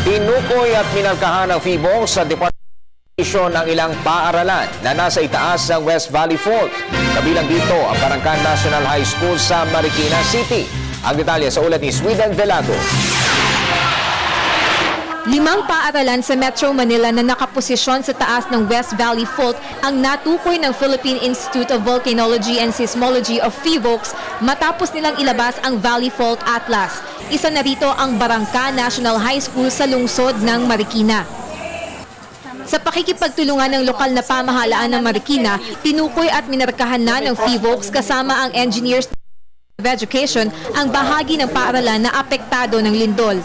Tinukoy at minarkahan ng FIVOLS sa department ng ilang paaralan na nasa itaas ng West Valley Fault. Kabilang dito ang Barangay National High School sa Marikina City. Ang detalye sa ulat ni Sweden Velado. 5 paaralan sa Metro Manila na nakaposisyon sa taas ng West Valley Fault ang natukoy ng Philippine Institute of Volcanology and Seismology of FIVOLS matapos nilang ilabas ang Valley Fault Atlas. Isa na rito ang Barangay National High School sa lungsod ng Marikina. Sa pakikipagtulungan ng lokal na pamahalaan ng Marikina, tinukoy at minarkahan na ng FIVOLS kasama ang Engineers of Education ang bahagi ng paaralan na apektado ng lindol.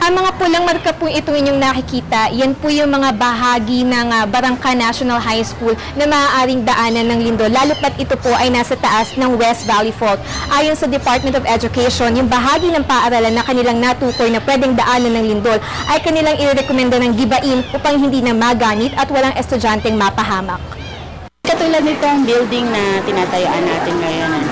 Ang mga pulang marka po itong inyong nakikita, yan po yung mga bahagi ng Barangay National High School na maaaring daanan ng lindol, lalo pat ito po ay nasa taas ng West Valley Fault. Ayon sa Department of Education, yung bahagi ng paaralan na kanilang natukoy na pwedeng daanan ng lindol ay kanilang irekomenda ng gibain upang hindi na maganit at walang estudyanteng mapahamak. Katulad nitong building na tinatayuan natin ngayon,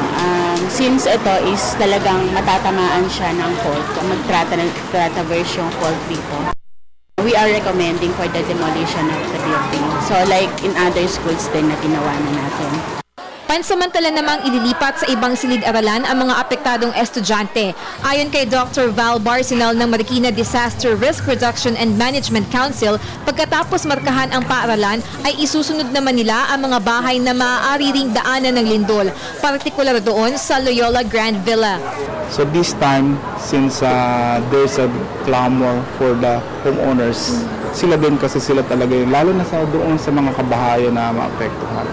since ito is talagang matatamaan siya ng fault, kung mag-traverse yung fault dito, we are recommending for the demolition of the building. So like in other schools din na ginawa na natin. Pansamantala namang ililipat sa ibang silid-aralan ang mga apektadong estudyante. Ayon kay Dr. Val Barcinal ng Marikina Disaster Risk Reduction and Management Council, pagkatapos markahan ang paaralan ay isusunod naman nila ang mga bahay na maaari ring daanan ng lindol, partikular doon sa Loyola Grand Villa. So this time, since there's a clamor for the homeowners, sila din kasi sila talaga yun, lalo na sa doon sa mga kabahayan na maapektuhan.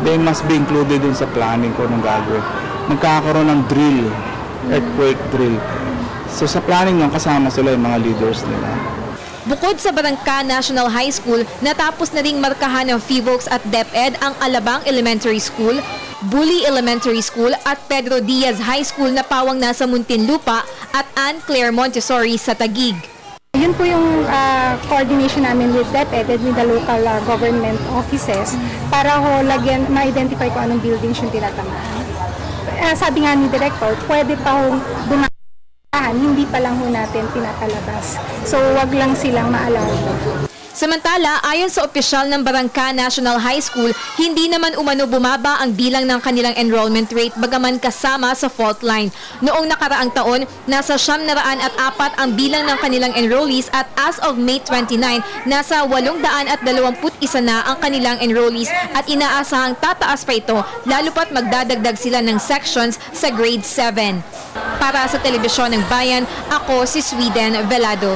They must be included dun sa planning ko ng gagawin. Magkakaroon ng drill, earthquake drill. So sa planning nung kasama sila yung mga leaders nila. Bukod sa Barangay National High School, natapos na ring markahan ng FIVOLS at DepEd ang Alabang Elementary School, Bully Elementary School at Pedro Diaz High School na pawang nasa Muntinlupa at Anne Claire Montessori sa Taguig. Yun po yung coordination namin with DepEd and with the local government offices para ma-identify ko anong buildings yung tinatamaan. Sabi nga ni Director, pwede pa hong dumaan, hindi pa lang ho natin pinapalabas. So wag lang silang maalala. Samantala, ayon sa opisyal ng Barangay National High School, hindi naman umano bumaba ang bilang ng kanilang enrollment rate bagaman kasama sa fault line. Noong nakaraang taon, nasa 904 ang bilang ng kanilang enrollees at as of May 29, nasa 821 na ang kanilang enrollees at inaasahang tataas pa ito lalo pat magdadagdag sila ng sections sa grade 7. Para sa Telebisyon ng Bayan, ako si Sweden Velado.